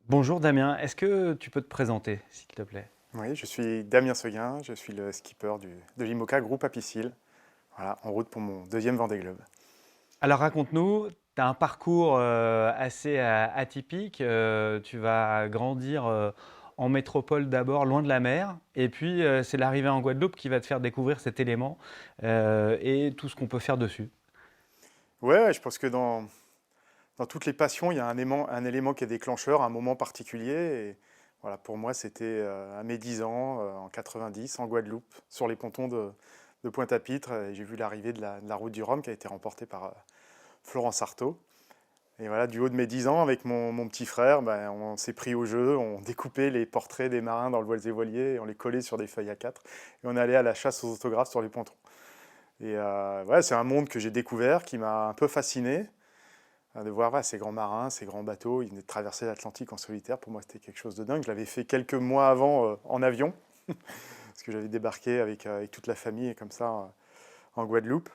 Bonjour Damien, est-ce que tu peux te présenter, s'il te plaît? Oui, je suis Damien Seguin, je suis le skipper de l'IMOCA Groupe Apicil, voilà, en route pour mon deuxième Vendée Globe. Alors raconte-nous, tu as un parcours assez atypique, tu vas grandir en métropole d'abord, loin de la mer, et puis c'est l'arrivée en Guadeloupe qui va te faire découvrir cet élément et tout ce qu'on peut faire dessus. Ouais, je pense que dans toutes les passions, il y a un élément qui est déclencheur, un moment particulier. Et voilà, pour moi, c'était à mes 10 ans, en 90, en Guadeloupe, sur les pontons de Pointe-à-Pitre. Et j'ai vu l'arrivée de la route du Rhum qui a été remportée par Florence Artaud. Et voilà, du haut de mes 10 ans, avec mon petit frère, ben, on s'est pris au jeu, on découpait les portraits des marins dans le voile et voilier, et on les collait sur des feuilles A4, et on allait à la chasse aux autographes sur les pontons. Et ouais, c'est un monde que j'ai découvert, qui m'a un peu fasciné, de voir ouais, ces grands marins, ces grands bateaux, ils venaient de traverser l'Atlantique en solitaire. Pour moi, c'était quelque chose de dingue. Je l'avais fait quelques mois avant en avion, parce que j'avais débarqué avec toute la famille, comme ça, en Guadeloupe.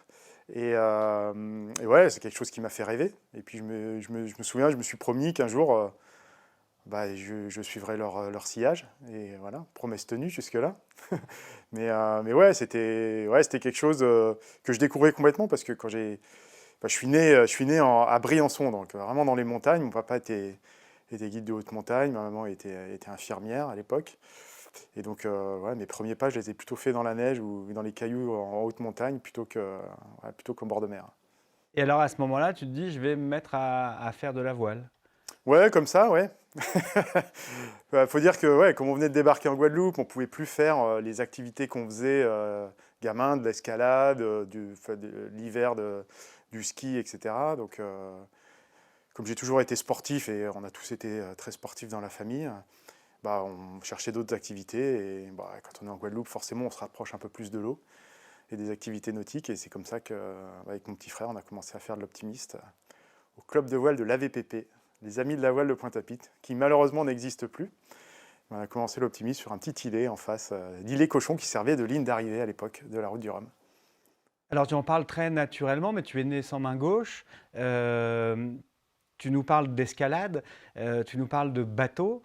Et ouais, c'est quelque chose qui m'a fait rêver. Et puis je me souviens, je me suis promis qu'un jour, bah, je suivrai leur sillage. Et voilà, promesse tenue jusque-là. Mais ouais, c'était quelque chose que je découvrais complètement parce que bah, je suis né à Briançon, donc vraiment dans les montagnes. Mon papa était guide de haute montagne, ma maman était infirmière à l'époque. Et donc, ouais, mes premiers pas, je les ai plutôt faits dans la neige ou dans les cailloux en haute montagne plutôt qu'au bord de mer. Et alors à ce moment-là, tu te dis, je vais me mettre à faire de la voile. Ouais, comme ça, ouais. Faut dire que, ouais, comme on venait de débarquer en Guadeloupe, on pouvait plus faire les activités qu'on faisait gamin, de l'escalade, de l'hiver, du ski, etc. Donc, comme j'ai toujours été sportif et on a tous été très sportifs dans la famille, bah, on cherchait d'autres activités. Et bah, quand on est en Guadeloupe, forcément, on se rapproche un peu plus de l'eau et des activités nautiques. Et c'est comme ça qu'avec mon petit frère, on a commencé à faire de l'optimiste au club de voile de l'AVPP, les Amis de la voile de Pointe-à-Pitre, qui malheureusement n'existe plus. On a commencé l'optimisme sur un petit îlet en face d'îlet Cochon qui servait de ligne d'arrivée à l'époque de la route du Rhum. Alors tu en parles très naturellement, mais tu es né sans main gauche. Euh, Tu nous parles d'escalade, tu nous parles de bateau,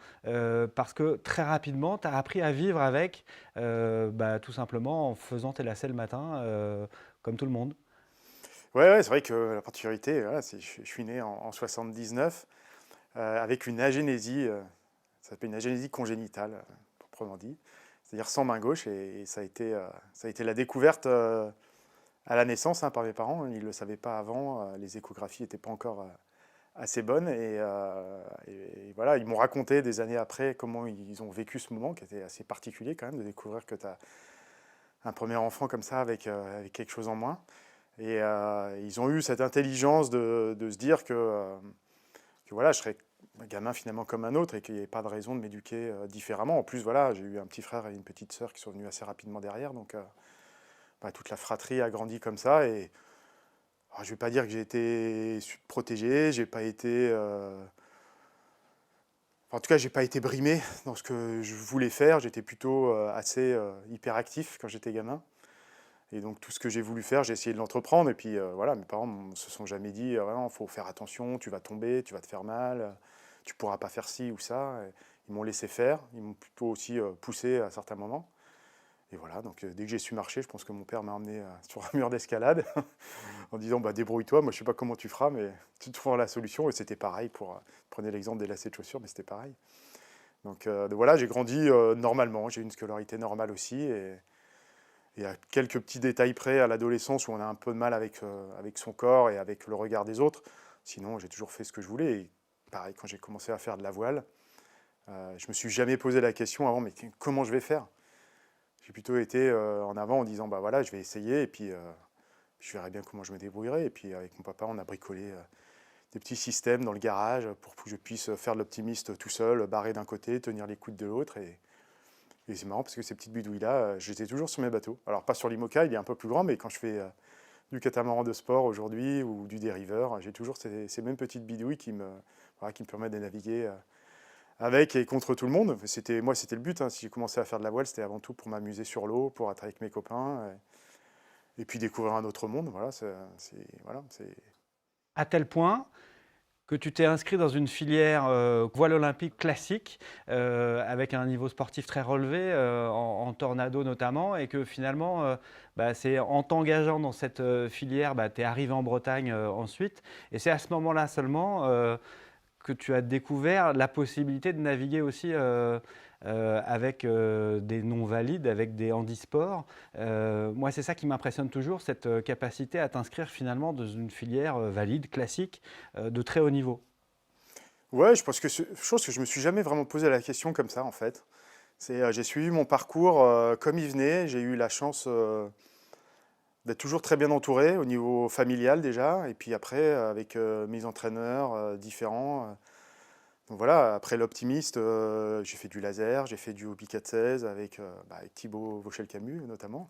parce que très rapidement, tu as appris à vivre avec, bah, tout simplement en faisant tes lacets le matin, comme tout le monde. Ouais, ouais, c'est vrai que la particularité, voilà, je suis né en 79 avec une agénésie, ça s'appelle une agénésie congénitale, proprement dit, c'est-à-dire sans main gauche, et ça a été la découverte à la naissance hein, par mes parents. Ils ne le savaient pas avant, les échographies n'étaient pas encore assez bonnes, et voilà, ils m'ont raconté des années après comment ils ont vécu ce moment, qui était assez particulier quand même, de découvrir que tu as un premier enfant comme ça avec quelque chose en moins. Et ils ont eu cette intelligence de se dire que voilà, je serais un gamin finalement comme un autre et qu'il n'y avait pas de raison de m'éduquer différemment. En plus, voilà, j'ai eu un petit frère et une petite sœur qui sont venus assez rapidement derrière, donc bah, toute la fratrie a grandi comme ça. Et alors, je ne vais pas dire que j'ai été protégé, j'ai pas été, enfin, en tout cas, j'ai pas été brimé dans ce que je voulais faire. J'étais plutôt assez hyperactif quand j'étais gamin. Et donc tout ce que j'ai voulu faire, j'ai essayé de l'entreprendre. Et puis voilà, mes parents ne se sont jamais dit, il faut faire attention, tu vas tomber, tu vas te faire mal, tu pourras pas faire ci ou ça. Et ils m'ont laissé faire, ils m'ont plutôt aussi poussé à certains moments. Et voilà, donc dès que j'ai su marcher, je pense que mon père m'a emmené sur un mur d'escalade en disant bah, débrouille-toi, moi je sais pas comment tu feras, mais tu trouveras la solution. Et c'était pareil prenez l'exemple des lacets de chaussures, mais c'était pareil. Donc voilà, j'ai grandi normalement, j'ai eu une scolarité normale aussi. Et à quelques petits détails près à l'adolescence où on a un peu de mal avec son corps et avec le regard des autres. Sinon, j'ai toujours fait ce que je voulais. Et pareil, quand j'ai commencé à faire de la voile, je me suis jamais posé la question avant, mais comment je vais faire? J'ai plutôt été en avant en disant, bah voilà, je vais essayer et puis je verrai bien comment je me débrouillerai. Et puis avec mon papa, on a bricolé des petits systèmes dans le garage pour que je puisse faire de l'optimiste tout seul, barrer d'un côté, tenir les coudes de l'autre. Et c'est marrant parce que ces petites bidouilles-là, je les ai toujours sur mes bateaux. Alors pas sur l'IMOCA, il est un peu plus grand, mais quand je fais du catamaran de sport aujourd'hui ou du dériveur, j'ai toujours ces mêmes petites bidouilles voilà, qui me permettent de naviguer avec et contre tout le monde. Moi, c'était le but. Hein. Si j'ai commencé à faire de la voile, c'était avant tout pour m'amuser sur l'eau, pour être avec mes copains, et puis découvrir un autre monde. Voilà, voilà, À tel point que tu t'es inscrit dans une filière voile olympique classique, avec un niveau sportif très relevé, en tornado notamment, et que finalement, bah, c'est en t'engageant dans cette filière, bah, tu es arrivé en Bretagne ensuite, et c'est à ce moment-là seulement que tu as découvert la possibilité de naviguer aussi avec des non-valides, avec des handisports. Moi, c'est ça qui m'impressionne toujours, cette capacité à t'inscrire finalement dans une filière valide, classique, de très haut niveau. Ouais, je pense que c'est chose que je me suis jamais vraiment posé la question comme ça en fait. J'ai suivi mon parcours comme il venait. J'ai eu la chance d'être toujours très bien entouré au niveau familial déjà, et puis après avec mes entraîneurs différents. Donc voilà, après l'optimiste, j'ai fait du laser, j'ai fait du hobby 416 avec Thibaut Vauchel-Camus notamment,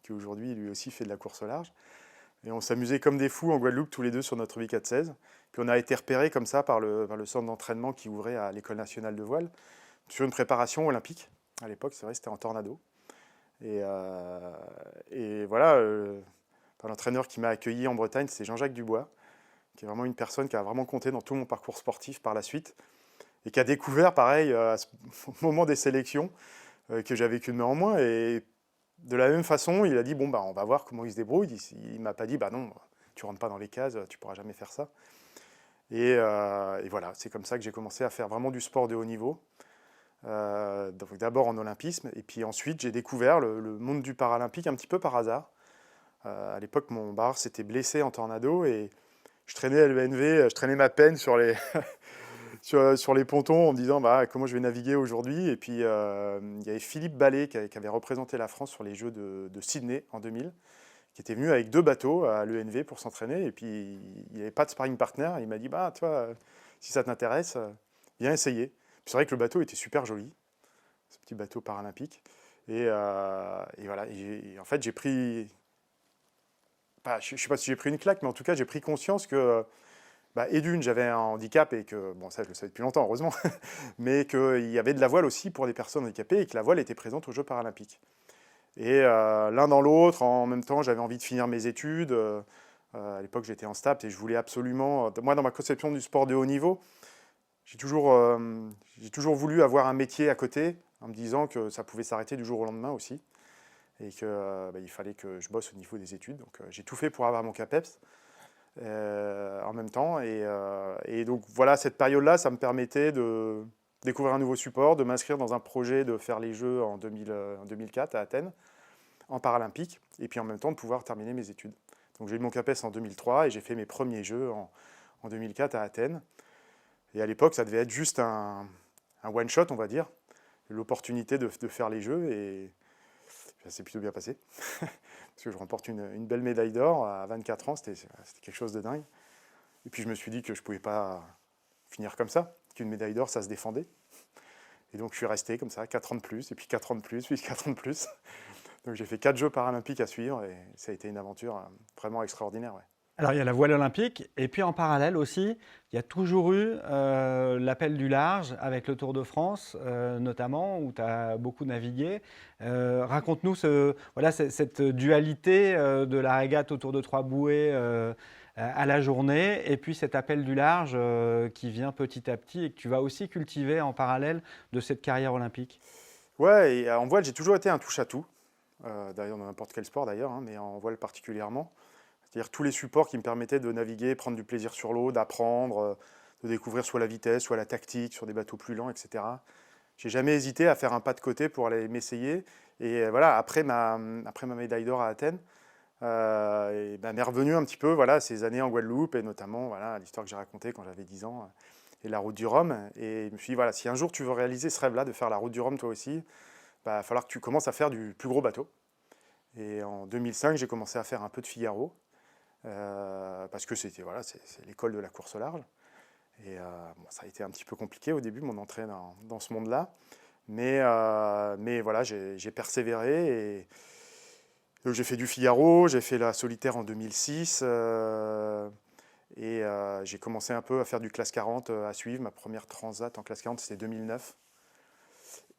qui aujourd'hui lui aussi fait de la course au large. Et on s'amusait comme des fous en Guadeloupe tous les deux sur notre hobby 416. Puis on a été repérés comme ça par le centre d'entraînement qui ouvrait à l'École nationale de voile, sur une préparation olympique. À l'époque, c'est vrai, c'était en tornado. Et, euh, et voilà, l'entraîneur qui m'a accueilli en Bretagne, c'est Jean-Jacques Dubois, qui est vraiment une personne qui a vraiment compté dans tout mon parcours sportif par la suite, et qui a découvert, pareil, au moment des sélections, que j'avais qu'une main en moins. Et de la même façon, il a dit, bon, bah, on va voir comment il se débrouille. Il ne m'a pas dit, bah non, tu rentres pas dans les cases, tu pourras jamais faire ça. Et voilà, c'est comme ça que j'ai commencé à faire vraiment du sport de haut niveau. Donc d'abord en olympisme, et puis ensuite j'ai découvert le monde du paralympique un petit peu par hasard. À l'époque, mon bar s'était blessé en tornado, et je traînais à l'ENV, je traînais ma peine sur les pontons en me disant bah, comment je vais naviguer aujourd'hui. Et puis il y avait Philippe Ballet qui avait représenté la France sur les Jeux de Sydney en 2000, qui était venu avec 2 bateaux à l'ENV pour s'entraîner. Et puis il n'y avait pas de sparring partner. Il m'a dit bah, toi, si ça t'intéresse, viens essayer. Puis c'est vrai que le bateau était super joli, ce petit bateau paralympique. Et voilà, en fait j'ai pris, je ne sais pas si j'ai pris une claque, mais en tout cas j'ai pris conscience que bah, et d'une, j'avais un handicap, et que, bon, ça je le savais depuis longtemps, heureusement, mais qu'il y avait de la voile aussi pour les personnes handicapées, et que la voile était présente aux Jeux paralympiques. Et l'un dans l'autre, en même temps, j'avais envie de finir mes études. À l'époque, j'étais en STAPS et je voulais absolument. Moi, dans ma conception du sport de haut niveau, j'ai toujours voulu avoir un métier à côté, en me disant que ça pouvait s'arrêter du jour au lendemain aussi, et qu'il il fallait que je bosse au niveau des études. Donc, j'ai tout fait pour avoir mon CAPEPS. En même temps. Et donc voilà, cette période-là, ça me permettait de découvrir un nouveau support, de m'inscrire dans un projet de faire les Jeux en 2004 à Athènes, en paralympique, et puis en même temps de pouvoir terminer mes études. Donc j'ai eu mon CAPES en 2003 et j'ai fait mes premiers Jeux en 2004 à Athènes. Et à l'époque, ça devait être juste un one-shot, on va dire, l'opportunité de faire les Jeux, et ça s'est plutôt bien passé. Parce que je remporte une belle médaille d'or à 24 ans, c'était quelque chose de dingue. Et puis je me suis dit que je ne pouvais pas finir comme ça, qu'une médaille d'or, ça se défendait. Et donc je suis resté comme ça, 4 ans de plus, et puis 4 ans de plus, puis 4 ans de plus. Donc j'ai fait 4 Jeux paralympiques à suivre, et ça a été une aventure vraiment extraordinaire. Ouais. Alors, il y a la voile olympique, et puis en parallèle aussi, il y a toujours eu l'appel du large avec le Tour de France, notamment, où tu as beaucoup navigué. Raconte-nous voilà, cette dualité de la régate autour de trois bouées à la journée, et puis cet appel du large qui vient petit à petit et que tu vas aussi cultiver en parallèle de cette carrière olympique. Ouais, et en voile, j'ai toujours été un touche-à-tout. D'ailleurs, dans n'importe quel sport d'ailleurs, hein, mais en voile particulièrement. C'est-à-dire tous les supports qui me permettaient de naviguer, prendre du plaisir sur l'eau, d'apprendre, de découvrir soit la vitesse, soit la tactique sur des bateaux plus lents, etc. J'ai jamais hésité à faire un pas de côté pour aller m'essayer. Et voilà, après ma médaille d'or à Athènes, et ben, m'est revenu un petit peu voilà, ces années en Guadeloupe, et notamment voilà, l'histoire que j'ai racontée quand j'avais 10 ans, et la route du Rhum. Et je me suis dit, voilà, si un jour tu veux réaliser ce rêve-là de faire la route du Rhum toi aussi, bah, il va falloir que tu commences à faire du plus gros bateau. Et en 2005, j'ai commencé à faire un peu de Figaro, parce que c'était voilà, c'est l'école de la course au large. Et bon, ça a été un petit peu compliqué au début, mon entrée dans ce monde-là. Mais voilà, j'ai persévéré. Et donc j'ai fait du Figaro, j'ai fait la solitaire en 2006. J'ai commencé un peu à faire du classe 40 à suivre. Ma première transat en classe 40, c'était 2009.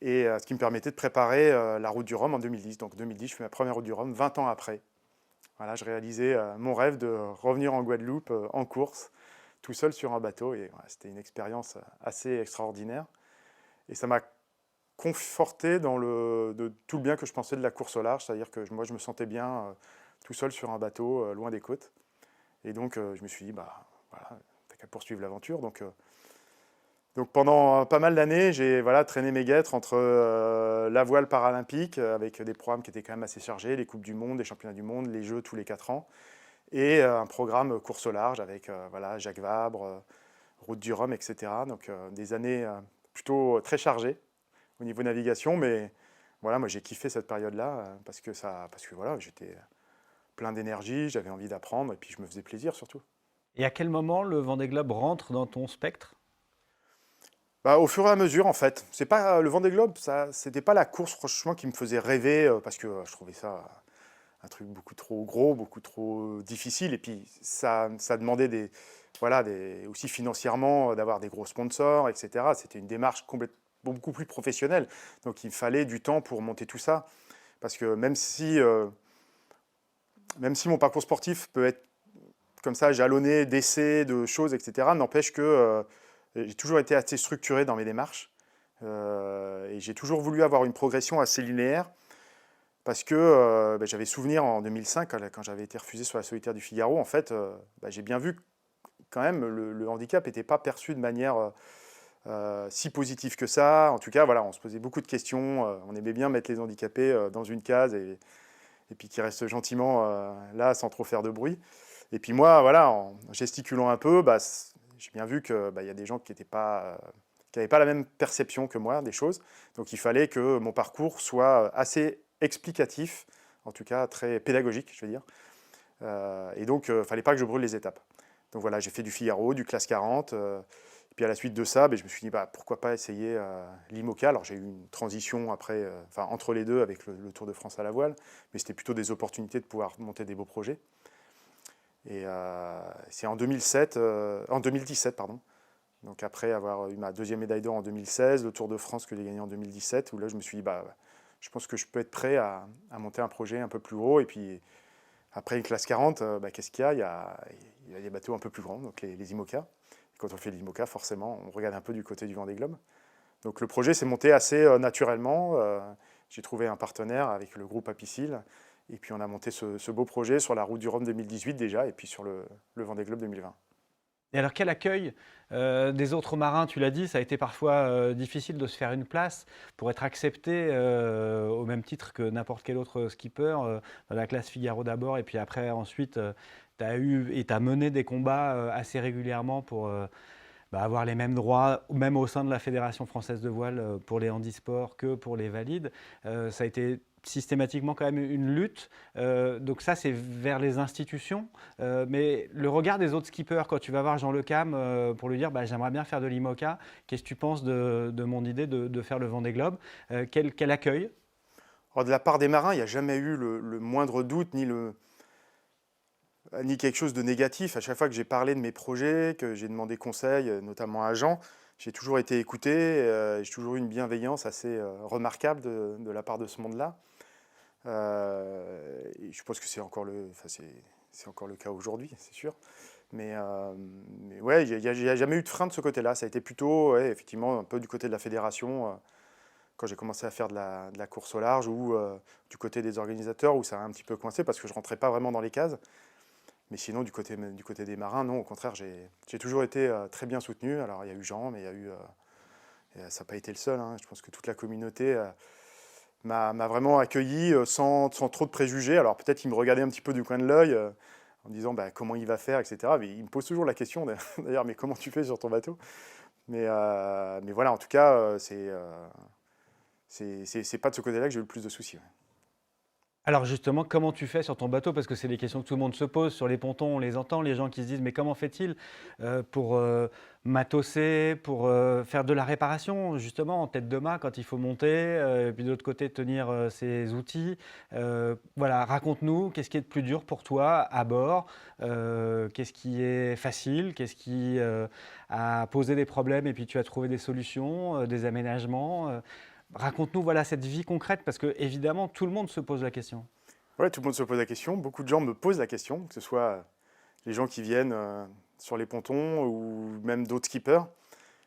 Et ce qui me permettait de préparer la route du Rhum en 2010. Donc 2010, je fais ma première route du Rhum, 20 ans après. Voilà, je réalisais mon rêve de revenir en Guadeloupe en course. tout seul sur un bateau. Et voilà, c'était une expérience assez extraordinaire. Et ça m'a conforté dans de tout le bien que je pensais de la course au large, c'est-à-dire que moi je me sentais bien tout seul sur un bateau, loin des côtes. Et donc je me suis dit, bah voilà, t'as qu'à poursuivre l'aventure. Donc pendant pas mal d'années, j'ai voilà, traîné mes guêtres entre la voile paralympique, avec des programmes qui étaient quand même assez chargés, les Coupes du Monde, les Championnats du Monde, les Jeux tous les 4 ans, et un programme course au large avec voilà, Jacques Vabre, Route du Rhum, etc. Donc des années plutôt très chargées au niveau navigation, mais voilà, moi j'ai kiffé cette période-là parce que voilà, j'étais plein d'énergie, j'avais envie d'apprendre et puis je me faisais plaisir surtout. Et à quel moment le Vendée Globe rentre dans ton spectre? Bah, au fur et à mesure, en fait. C'est pas le Vendée Globe, ça, c'était pas la course franchement qui me faisait rêver parce que je trouvais ça un truc beaucoup trop gros, beaucoup trop difficile. Et puis ça demandait voilà, aussi financièrement d'avoir des gros sponsors, etc. C'était une démarche beaucoup plus professionnelle. Donc il fallait du temps pour monter tout ça. Parce que même si mon parcours sportif peut être comme ça jalonné d'essais, de choses, etc., n'empêche que j'ai toujours été assez structuré dans mes démarches. Et j'ai toujours voulu avoir une progression assez linéaire. Parce que j'avais souvenir en 2005, quand j'avais été refusé sur la solitaire du Figaro, en fait, j'ai bien vu que quand même le handicap n'était pas perçu de manière si positive que ça. En tout cas, voilà, on se posait beaucoup de questions. On aimait bien mettre les handicapés dans une case et puis qu'ils restent gentiment là sans trop faire de bruit. Et puis moi, voilà, en gesticulant un peu, j'ai bien vu qu'il y a des gens qui n'avaient pas la même perception que moi des choses. Donc il fallait que mon parcours soit assez explicatif, en tout cas très pédagogique, je veux dire. Et donc, il ne fallait pas que je brûle les étapes. Donc voilà, j'ai fait du Figaro, du classe 40. Et puis à la suite de ça, je me suis dit, pourquoi pas essayer l'IMOCA. Alors j'ai eu une transition après, entre les deux avec le Tour de France à la voile, mais c'était plutôt des opportunités de pouvoir monter des beaux projets. Et c'est en 2017, pardon. Donc après avoir eu ma deuxième médaille d'or en 2016, le Tour de France que j'ai gagné en 2017, où là je me suis dit, je pense que je peux être prêt à monter un projet un peu plus gros. Et puis après une classe 40, qu'est-ce qu'il y a? Il y a des bateaux un peu plus grands, donc les IMOCA. Et quand on fait l'IMOCA, forcément, on regarde un peu du côté du Vendée Globe. Donc le projet s'est monté assez naturellement. J'ai trouvé un partenaire avec le groupe Apicil. Et puis on a monté ce beau projet sur la Route du Rhum 2018 déjà, et puis sur le Vendée Globe 2020. Et alors, quel accueil des autres marins? Tu l'as dit, ça a été parfois difficile de se faire une place pour être accepté au même titre que n'importe quel autre skipper dans la classe Figaro d'abord, et puis après, ensuite, tu as eu et tu as mené des combats assez régulièrement pour avoir les mêmes droits, même au sein de la Fédération française de voile pour les handisports que pour les valides. Ça a été systématiquement quand même une lutte. Donc ça, c'est vers les institutions. Mais le regard des autres skippers, quand tu vas voir Jean Le Cam pour lui dire j'aimerais bien faire de l'IMOCA, qu'est-ce que tu penses de mon idée de faire le Vendée Globe? Quel accueil? Alors, de la part des marins, il n'y a jamais eu le moindre doute, ni quelque chose de négatif. À chaque fois que j'ai parlé de mes projets, que j'ai demandé conseil, notamment à Jean, j'ai toujours été écouté. J'ai toujours eu une bienveillance assez remarquable de la part de ce monde-là. Et je pense que c'est encore c'est encore le cas aujourd'hui, c'est sûr. Mais ouais, il n'y a jamais eu de frein de ce côté-là. Ça a été plutôt, ouais, effectivement, un peu du côté de la fédération, quand j'ai commencé à faire de la course au large, ou du côté des organisateurs, où ça a un petit peu coincé parce que je ne rentrais pas vraiment dans les cases. Mais sinon, du côté des marins, non, au contraire, j'ai toujours été très bien soutenu. Alors, il y a eu Jean, mais ça n'a pas été le seul, hein. Je pense que toute la communauté m'a vraiment accueilli sans trop de préjugés. Alors, peut-être qu'il me regardait un petit peu du coin de l'œil en me disant comment il va faire, etc. Mais il me pose toujours la question, d'ailleurs, mais comment tu fais sur ton bateau? Mais voilà, en tout cas, c'est pas de ce côté-là que j'ai eu le plus de soucis. Ouais. Alors justement, comment tu fais sur ton bateau? Parce que c'est des questions que tout le monde se pose. Sur les pontons, on les entend, les gens qui se disent, mais comment fait-il pour matosser, pour faire de la réparation, justement, en tête de mât quand il faut monter, et puis de l'autre côté, tenir ses outils. Voilà, raconte-nous, qu'est-ce qui est le plus dur pour toi à bord? Qu'est-ce qui est facile? Qu'est-ce qui a posé des problèmes et puis tu as trouvé des solutions, des aménagements? Raconte-nous voilà, cette vie concrète, parce que évidemment, tout le monde se pose la question. Ouais, tout le monde se pose la question. Beaucoup de gens me posent la question, que ce soit les gens qui viennent sur les pontons ou même d'autres skippers.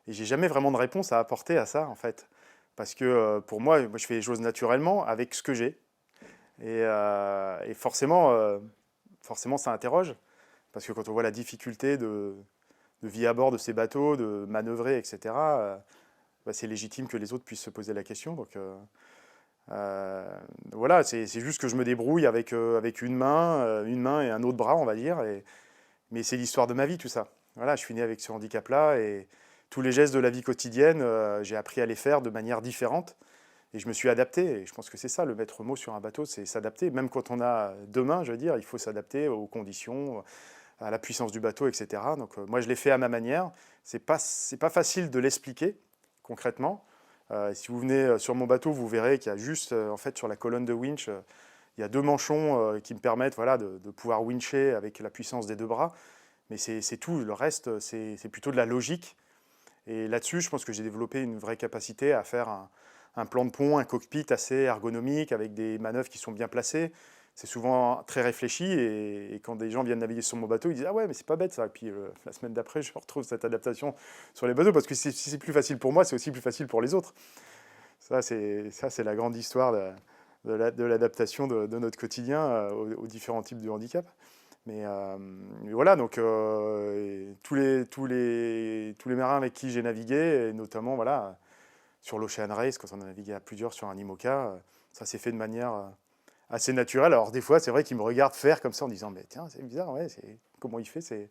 Et j'ai jamais vraiment de réponse à apporter à ça, en fait. Parce que pour moi, je fais les choses naturellement avec ce que j'ai. Et forcément, ça interroge. Parce que quand on voit la difficulté de vie à bord de ces bateaux, de manœuvrer, etc., bah, c'est légitime que les autres puissent se poser la question. Donc voilà, c'est juste que je me débrouille avec une main et un autre bras, on va dire. Mais c'est l'histoire de ma vie, tout ça. Voilà, je suis né avec ce handicap-là et tous les gestes de la vie quotidienne, j'ai appris à les faire de manière différente et je me suis adapté. Et je pense que c'est ça, le maître mot sur un bateau, c'est s'adapter. Même quand on a deux mains, je veux dire, il faut s'adapter aux conditions, à la puissance du bateau, etc. Donc moi, je l'ai fait à ma manière. C'est pas facile de l'expliquer concrètement. Si vous venez sur mon bateau, vous verrez qu'il y a juste, en fait, sur la colonne de winch, il y a deux manchons qui me permettent voilà, de pouvoir wincher avec la puissance des deux bras. Mais c'est tout. Le reste, c'est plutôt de la logique. Et là-dessus, je pense que j'ai développé une vraie capacité à faire un plan de pont, un cockpit assez ergonomique, avec des manœuvres qui sont bien placées. C'est souvent très réfléchi, et quand des gens viennent naviguer sur mon bateau, ils disent « Ah ouais, mais c'est pas bête ça ». Et puis la semaine d'après, je retrouve cette adaptation sur les bateaux, parce que si c'est plus facile pour moi, c'est aussi plus facile pour les autres. Ça, c'est la grande histoire de l'adaptation de notre quotidien aux différents types de handicap. Mais voilà, donc tous les marins avec qui j'ai navigué, et notamment voilà, sur l'Ocean Race, quand on a navigué à plusieurs sur un IMOCA, ça s'est fait de manière assez naturelle. Alors des fois, c'est vrai qu'ils me regardent faire comme ça en disant « Mais tiens, c'est bizarre, ouais, comment il fait ?» Je ne vais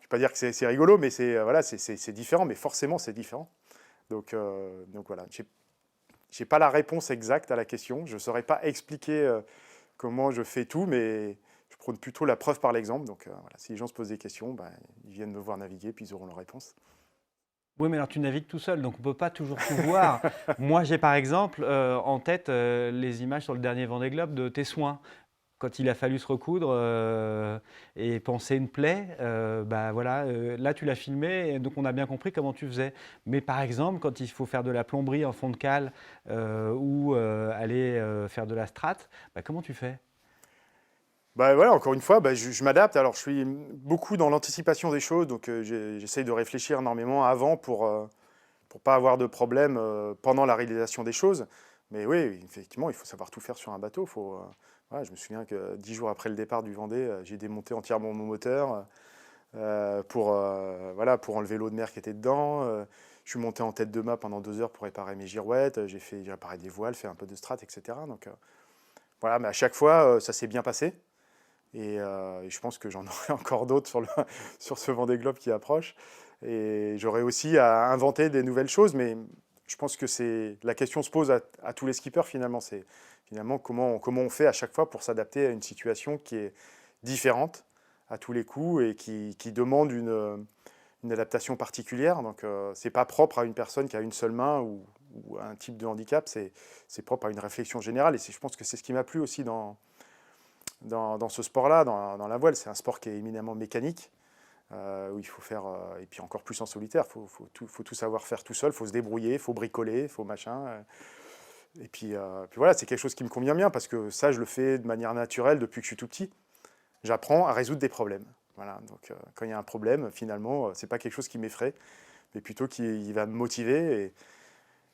pas dire que c'est rigolo, mais voilà, c'est différent, mais forcément c'est différent. Donc voilà, j'ai pas la réponse exacte à la question. Je ne saurais pas expliquer comment je fais tout, mais je prône plutôt la preuve par l'exemple. Donc voilà, si les gens se posent des questions, ben, ils viennent me voir naviguer, puis ils auront leur réponse. Oui, mais alors tu navigues tout seul, donc on ne peut pas toujours tout voir. Moi, j'ai par exemple en tête les images sur le dernier Vendée Globe de tes soins. Quand il a fallu se recoudre et panser une plaie, bah voilà, là tu l'as filmé, et donc on a bien compris comment tu faisais. Mais par exemple, quand il faut faire de la plomberie en fond de cale ou aller faire de la strate, bah, comment tu fais? Bah voilà, encore une fois, bah, je m'adapte. Alors je suis beaucoup dans l'anticipation des choses, donc j'essaye de réfléchir énormément avant pour pas avoir de problème pendant la réalisation des choses. Mais oui, effectivement, il faut savoir tout faire sur un bateau. Voilà, je me souviens que 10 jours après le départ du Vendée, j'ai démonté entièrement mon moteur voilà, pour enlever l'eau de mer qui était dedans. Je suis monté en tête de mât pendant 2 heures pour réparer mes girouettes. J'ai réparé des voiles, fait un peu de strat, etc. Donc voilà, mais à chaque fois, ça s'est bien passé. Et je pense que j'en aurai encore d'autres sur ce Vendée Globe qui approche. Et j'aurai aussi à inventer des nouvelles choses, mais je pense que la question se pose à tous les skippers finalement. C'est finalement comment on fait à chaque fois pour s'adapter à une situation qui est différente à tous les coups et qui demande une adaptation particulière. Donc c'est pas propre à une personne qui a une seule main ou un type de handicap, c'est propre à une réflexion générale. Et je pense que c'est ce qui m'a plu aussi dans ce sport-là, dans la voile. C'est un sport qui est éminemment mécanique, où il faut faire, et puis encore plus en solitaire, il faut tout savoir faire tout seul, il faut se débrouiller, il faut bricoler, il faut machin. Et puis voilà, c'est quelque chose qui me convient bien, parce que ça, je le fais de manière naturelle depuis que je suis tout petit. J'apprends à résoudre des problèmes. Voilà, donc quand il y a un problème, finalement, c'est pas quelque chose qui m'effraie, mais plutôt qui va me motiver.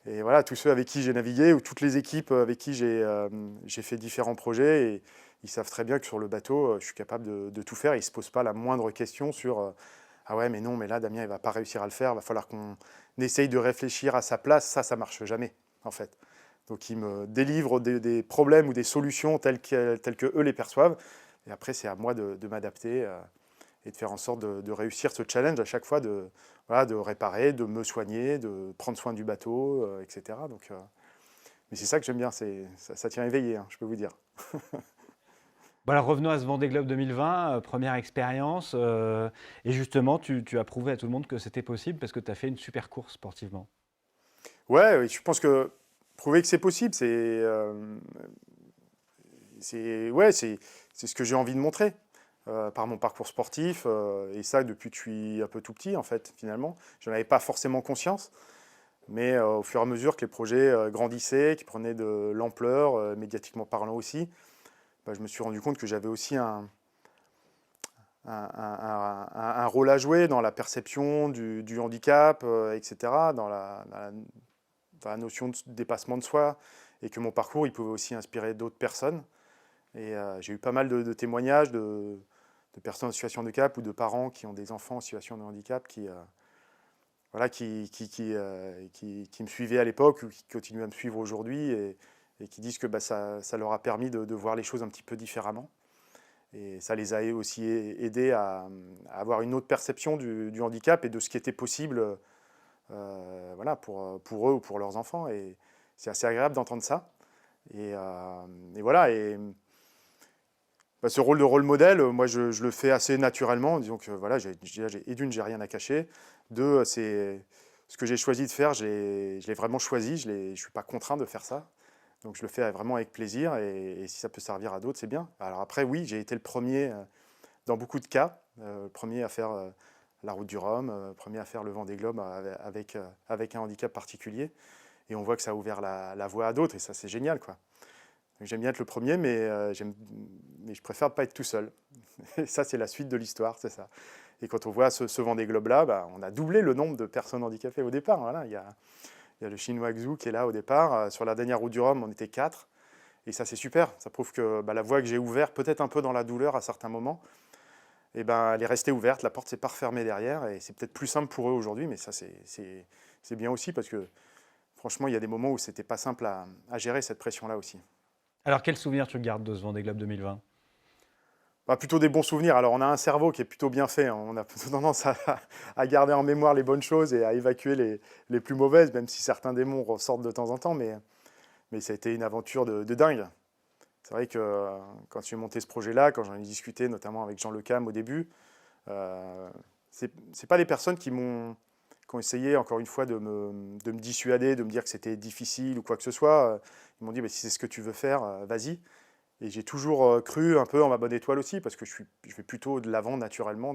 Et voilà, tous ceux avec qui j'ai navigué, ou toutes les équipes avec qui j'ai fait différents projets, et ils savent très bien que sur le bateau, je suis capable de tout faire. Ils ne se posent pas la moindre question sur ah ouais, mais non, mais là, Damien, il ne va pas réussir à le faire. Il va falloir qu'on essaye de réfléchir à sa place. Ça ne marche jamais, en fait. Donc, ils me délivrent des problèmes ou des solutions telles que eux les perçoivent. Et après, c'est à moi de m'adapter et de faire en sorte de réussir ce challenge à chaque fois, voilà, de réparer, de me soigner, de prendre soin du bateau, etc. Donc, mais c'est ça que j'aime bien, ça tient éveillé, hein, je peux vous dire. Bon, alors revenons à ce Vendée Globe 2020, première expérience, et justement tu as prouvé à tout le monde que c'était possible parce que tu as fait une super course sportivement. Ouais, oui, je pense que prouver que c'est possible, ouais, c'est ce que j'ai envie de montrer par mon parcours sportif, et ça depuis que je suis un peu tout petit, en fait, finalement. Je n'en avais pas forcément conscience, mais au fur et à mesure que les projets grandissaient, qu'ils prenaient de l'ampleur, médiatiquement parlant aussi, bah, je me suis rendu compte que j'avais aussi un rôle à jouer dans la perception du handicap, etc., dans la notion de dépassement de soi, et que mon parcours, il pouvait aussi inspirer d'autres personnes. Et j'ai eu pas mal de témoignages de personnes en situation de handicap ou de parents qui ont des enfants en situation de handicap voilà, qui me suivaient à l'époque ou qui continuent à me suivre aujourd'hui et qui disent que bah, ça leur a permis de voir les choses un petit peu différemment. Et ça les a aussi aidés à avoir une autre perception du handicap et de ce qui était possible voilà, pour eux ou pour leurs enfants. Et c'est assez agréable d'entendre ça. Et voilà. Et bah, ce rôle de rôle modèle, moi, je le fais assez naturellement. Disons que voilà, et d'une, j'ai rien à cacher. Deux, c'est ce que j'ai choisi de faire, je l'ai vraiment choisi. Je ne suis pas contraint de faire ça. Donc je le fais vraiment avec plaisir. Et si ça peut servir à d'autres, c'est bien. Alors après, oui, j'ai été le premier dans beaucoup de cas. Le premier à faire la route du Rhum, le premier à faire le Vendée Globe avec un handicap particulier. Et on voit que ça a ouvert la voie à d'autres. Et ça, c'est génial, quoi. J'aime bien être le premier, mais je préfère pas être tout seul. Et ça, c'est la suite de l'histoire, c'est ça. Et quand on voit ce Vendée Globe-là, bah, on a doublé le nombre de personnes handicapées au départ. Voilà, il y a le Chinois Xu qui est là au départ. Sur la dernière route du Rhum, on était 4. Et ça, c'est super. Ça prouve que bah, la voie que j'ai ouverte, peut-être un peu dans la douleur à certains moments, et ben, elle est restée ouverte. La porte s'est pas refermée derrière. Et c'est peut-être plus simple pour eux aujourd'hui, mais ça, c'est bien aussi parce que franchement, il y a des moments où c'était pas simple à gérer cette pression-là aussi. Alors, quel souvenir tu gardes de ce Vendée Globe 2020? Bah, plutôt des bons souvenirs. Alors, on a un cerveau qui est plutôt bien fait, hein. On a plutôt tendance à garder en mémoire les bonnes choses et à évacuer les plus mauvaises, même si certains démons ressortent de temps en temps. Mais ça a été une aventure de dingue. C'est vrai que quand j'ai monté ce projet-là, quand j'en ai discuté notamment avec Jean Le Cam au début, c'est pas les personnes qui ont essayé, encore une fois, de me dissuader, de me dire que c'était difficile ou quoi que ce soit. Ils m'ont dit, bah, si c'est ce que tu veux faire, vas-y. Et j'ai toujours cru un peu en ma bonne étoile aussi, parce que je vais plutôt de l'avant naturellement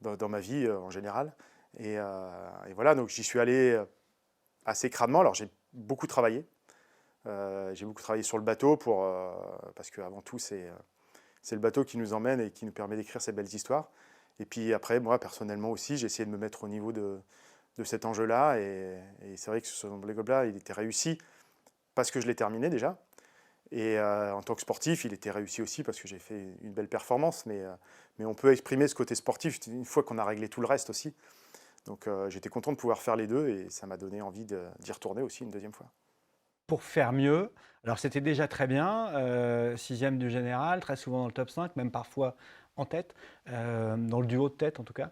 dans ma vie en général. Et voilà, donc j'y suis allé assez crânement. Alors j'ai beaucoup travaillé. J'ai beaucoup travaillé sur le bateau parce qu'avant tout, c'est le bateau qui nous emmène et qui nous permet d'écrire ces belles histoires. Et puis après, moi, personnellement aussi, j'ai essayé de me mettre au niveau de cet enjeu-là. Et c'est vrai que ce Vendée Globe-là, il était réussi parce que je l'ai terminé déjà. Et en tant que sportif, il était réussi aussi parce que j'ai fait une belle performance. Mais on peut exprimer ce côté sportif une fois qu'on a réglé tout le reste aussi. Donc j'étais content de pouvoir faire les deux et ça m'a donné envie d'y retourner aussi une deuxième fois. Pour faire mieux, alors c'était déjà très bien, 6e du général, très souvent dans le top 5, même parfois en tête, dans le duo de tête en tout cas.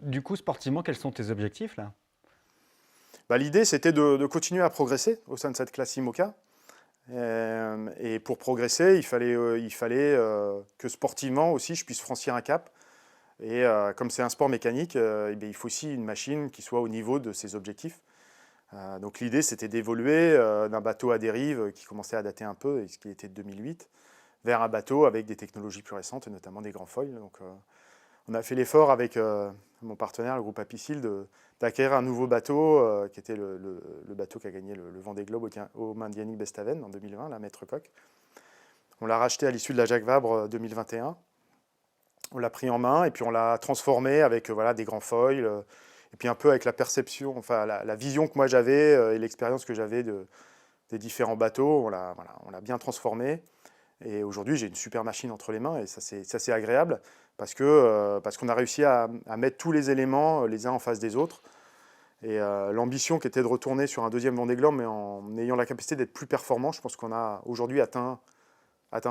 Du coup, sportivement, quels sont tes objectifs là? Bah, l'idée, c'était de continuer à progresser au sein de cette classe IMOCA. Et pour progresser, il fallait que sportivement aussi, je puisse franchir un cap. Et comme c'est un sport mécanique, eh bien, il faut aussi une machine qui soit au niveau de ses objectifs. Donc l'idée, c'était d'évoluer d'un bateau à dérive qui commençait à dater un peu, et ce qui était de 2008, vers un bateau avec des technologies plus récentes, et notamment des grands foils. Donc on a fait l'effort avec mon partenaire, le groupe Apicil, d'acquérir un nouveau bateau, qui était le bateau qui a gagné le Vendée Globe aux mains d'Yannick Bestaven en 2020, la Maître Coq. On l'a racheté à l'issue de la Jacques Vabre 2021. On l'a pris en main et puis on l'a transformé avec voilà, des grands foils, et puis un peu avec la perception, enfin la vision que moi j'avais et l'expérience que j'avais des différents bateaux. On l'a bien transformé. Et aujourd'hui, j'ai une super machine entre les mains et ça, c'est agréable parce qu'on a réussi à mettre tous les éléments les uns en face des autres. Et l'ambition qui était de retourner sur un deuxième Vendée Globe, mais en ayant la capacité d'être plus performant, je pense qu'on a aujourd'hui atteint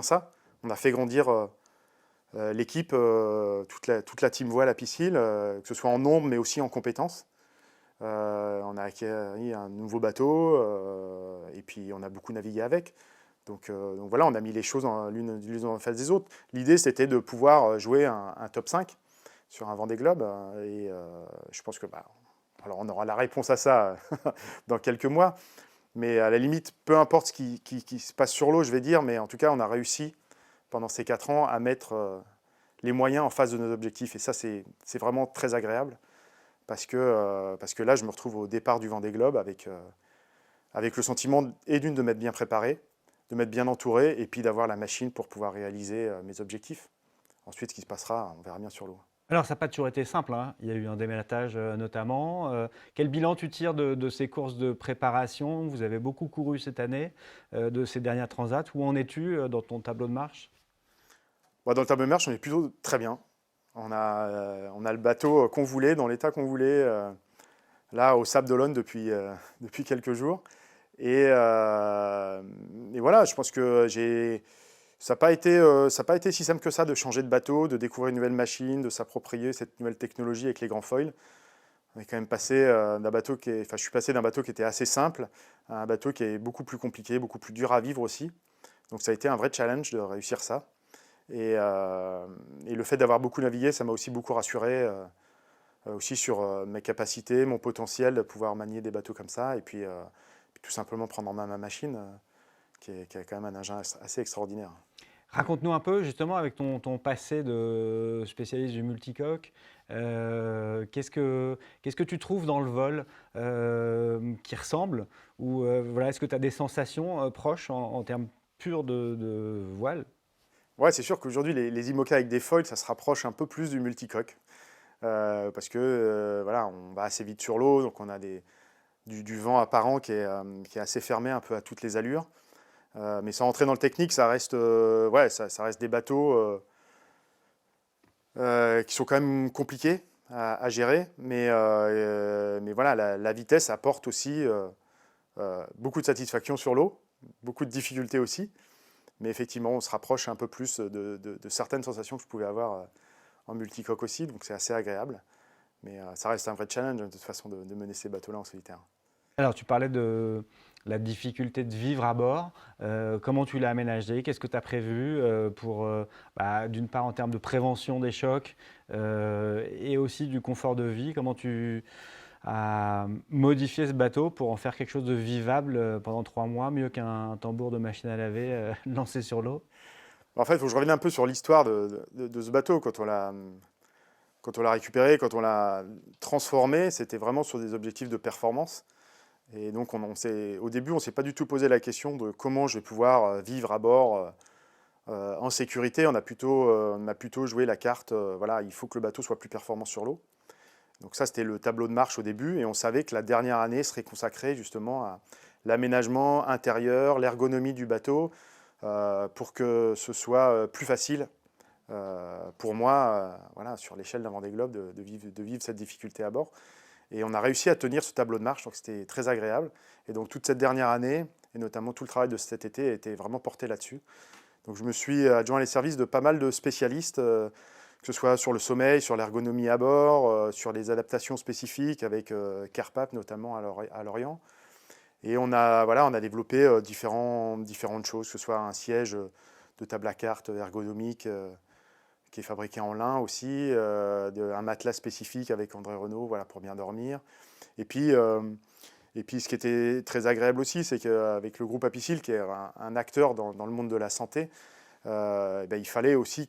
ça. On a fait grandir l'équipe, toute la team voile à Piscille, que ce soit en nombre, mais aussi en compétences. On a acquis un nouveau bateau et puis on a beaucoup navigué avec. Donc voilà, on a mis les choses l'une en face des autres. L'idée, c'était de pouvoir jouer un top 5 sur un Vendée Globe. Et je pense que alors on aura la réponse à ça dans quelques mois. Mais à la limite, peu importe ce qui se passe sur l'eau, je vais dire, mais en tout cas, on a réussi pendant ces 4 ans à mettre les moyens en face de nos objectifs. Et ça, c'est vraiment très agréable parce que là, je me retrouve au départ du Vendée Globe avec le sentiment, et d'une, de m'être bien préparé, de m'être bien entouré, et puis d'avoir la machine pour pouvoir réaliser mes objectifs. ensuite, ce qui se passera, on verra bien sur l'eau. Alors, ça n'a pas toujours été simple, hein. Il y a eu un déménage notamment. Quel bilan tu tires de ces courses de préparation? Vous avez beaucoup couru cette année, de ces dernières transats. Où en es-tu dans ton tableau de marche? Bon, dans le tableau de marche, on est plutôt très bien. On a le bateau qu'on voulait, dans l'état qu'on voulait, là, au Sable d'Olonne depuis quelques jours. Et voilà, je pense que ça n'a pas été si simple que ça de changer de bateau, de découvrir une nouvelle machine, de s'approprier cette nouvelle technologie avec les grands foils. On est quand même passé je suis passé d'un bateau qui était assez simple à un bateau qui est beaucoup plus compliqué, beaucoup plus dur à vivre aussi. Donc ça a été un vrai challenge de réussir ça. Et le fait d'avoir beaucoup navigué, ça m'a aussi beaucoup rassuré aussi sur mes capacités, mon potentiel de pouvoir manier des bateaux comme ça. Et puis tout simplement prendre en main ma machine, qui a quand même un engin assez extraordinaire. Raconte-nous un peu, justement, avec ton passé de spécialiste du multicoque, qu'est-ce que tu trouves dans le vol qui ressemble? Ou voilà, est-ce que tu as des sensations proches en termes purs de voile? Ouais, c'est sûr qu'aujourd'hui, les IMOCA avec des foils, ça se rapproche un peu plus du multicoque. Parce que voilà, on va assez vite sur l'eau, donc on a du vent apparent qui est assez fermé un peu à toutes les allures. Mais sans rentrer dans le technique, ça reste, ouais, ça reste des bateaux qui sont quand même compliqués à gérer. Mais voilà, la vitesse apporte aussi beaucoup de satisfaction sur l'eau, beaucoup de difficultés aussi. Mais effectivement, on se rapproche un peu plus de certaines sensations que je pouvais avoir en multicoque aussi. Donc c'est assez agréable. Mais ça reste un vrai challenge de toute façon de mener ces bateaux-là en solitaire. Alors, tu parlais de la difficulté de vivre à bord. Comment tu l'as aménagé? Qu'est-ce que tu as prévu pour, d'une part, en termes de prévention des chocs et aussi du confort de vie? Comment tu as modifié ce bateau pour en faire quelque chose de vivable pendant 3 mois, mieux qu'un tambour de machine à laver lancé sur l'eau? En fait, il faut que je revienne un peu sur l'histoire de ce bateau. Quand on l'a récupéré, quand on l'a transformé, c'était vraiment sur des objectifs de performance. Et donc, au début, on ne s'est pas du tout posé la question de comment je vais pouvoir vivre à bord en sécurité. On a plutôt joué la carte, voilà, il faut que le bateau soit plus performant sur l'eau. Donc ça, c'était le tableau de marche au début. Et on savait que la dernière année serait consacrée justement à l'aménagement intérieur, l'ergonomie du bateau, pour que ce soit plus facile pour moi, voilà, sur l'échelle d'un Vendée Globe, de vivre cette difficulté à bord. Et on a réussi à tenir ce tableau de marche, donc c'était très agréable. Et donc toute cette dernière année, et notamment tout le travail de cet été, a été vraiment porté là-dessus. Donc je me suis adjoint les services de pas mal de spécialistes, que ce soit sur le sommeil, sur l'ergonomie à bord, sur les adaptations spécifiques avec CARPAP notamment à Lorient. Et on a développé différentes choses, que ce soit un siège de table à cartes ergonomique qui est fabriqué en lin aussi, un matelas spécifique avec André Renault, voilà, pour bien dormir. Et puis ce qui était très agréable aussi, c'est qu'avec le groupe Apicil, qui est un acteur dans le monde de la santé, il fallait aussi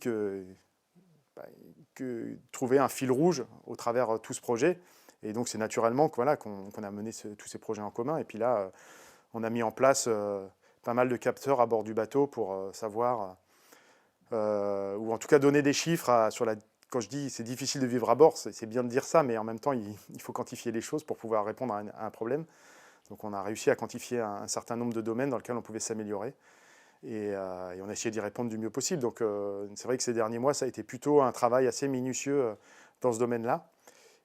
trouver un fil rouge au travers tout ce projet. Et donc c'est naturellement qu'on a mené tous ces projets en commun. Et puis là, on a mis en place pas mal de capteurs à bord du bateau pour savoir, ou en tout cas donner des chiffres quand je dis c'est difficile de vivre à bord, c'est bien de dire ça, mais en même temps, il faut quantifier les choses pour pouvoir répondre à un problème. Donc on a réussi à quantifier un certain nombre de domaines dans lesquels on pouvait s'améliorer. Et on a essayé d'y répondre du mieux possible. Donc c'est vrai que ces derniers mois, ça a été plutôt un travail assez minutieux dans ce domaine-là.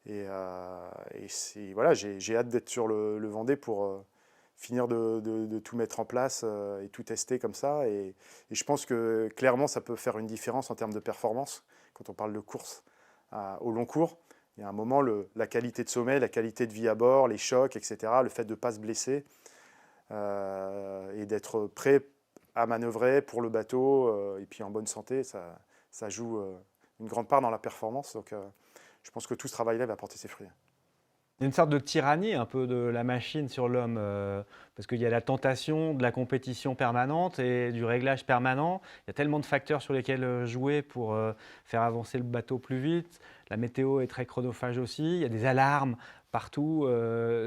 Voilà, j'ai hâte d'être sur le Vendée pour finir de tout mettre en place et tout tester comme ça. Et je pense que clairement, ça peut faire une différence en termes de performance quand on parle de course au long cours. Il y a un moment, la qualité de sommeil, la qualité de vie à bord, les chocs, etc., le fait de ne pas se blesser et d'être prêt à manœuvrer pour le bateau et puis en bonne santé, ça joue une grande part dans la performance. Donc je pense que tout ce travail-là va porter ses fruits. Il y a une sorte de tyrannie un peu de la machine sur l'homme, parce qu'il y a la tentation de la compétition permanente et du réglage permanent. Il y a tellement de facteurs sur lesquels jouer pour faire avancer le bateau plus vite. La météo est très chronophage aussi. Il y a des alarmes partout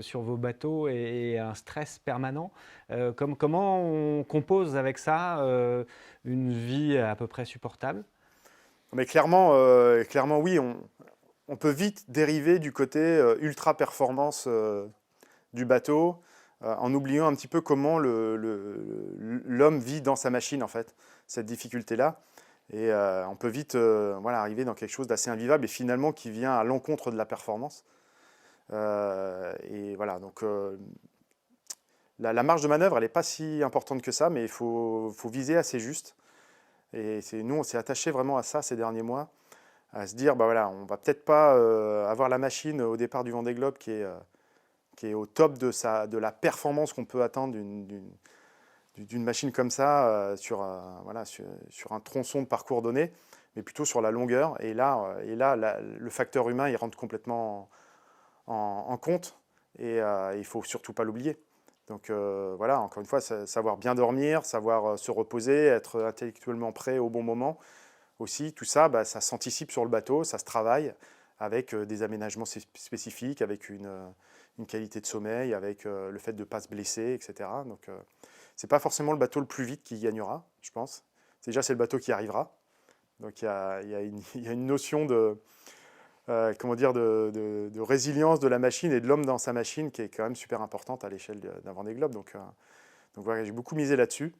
sur vos bateaux et un stress permanent. Comment on compose avec ça une vie à peu près supportable? Mais clairement oui, on peut vite dériver du côté ultra performance du bateau, en oubliant un petit peu comment l'homme vit dans sa machine, en fait, cette difficulté-là. Et on peut vite voilà, arriver dans quelque chose d'assez invivable et finalement qui vient à l'encontre de la performance. Et voilà, donc la marge de manœuvre, elle n'est pas si importante que ça, mais il faut viser assez juste. Et nous, on s'est attaché vraiment à ça ces derniers mois, à se dire, bah voilà, on va peut-être pas avoir la machine au départ du Vendée Globe qui est au top de la performance qu'on peut attendre d'une machine comme ça voilà, sur un tronçon de parcours donné, mais plutôt sur la longueur. Et là, le facteur humain, il rentre complètement en compte et il ne faut surtout pas l'oublier. Donc voilà, encore une fois, savoir bien dormir, savoir se reposer, être intellectuellement prêt au bon moment aussi, tout ça, bah, ça s'anticipe sur le bateau, ça se travaille avec des aménagements spécifiques, avec une qualité de sommeil, avec le fait de ne pas se blesser, etc. Donc c'est pas forcément le bateau le plus vite qui gagnera, je pense. Déjà, c'est le bateau qui arrivera. Donc il y a une notion comment dire, de résilience de la machine et de l'homme dans sa machine qui est quand même super importante à l'échelle d'un Vendée Globe. Donc voilà, j'ai beaucoup misé là-dessus.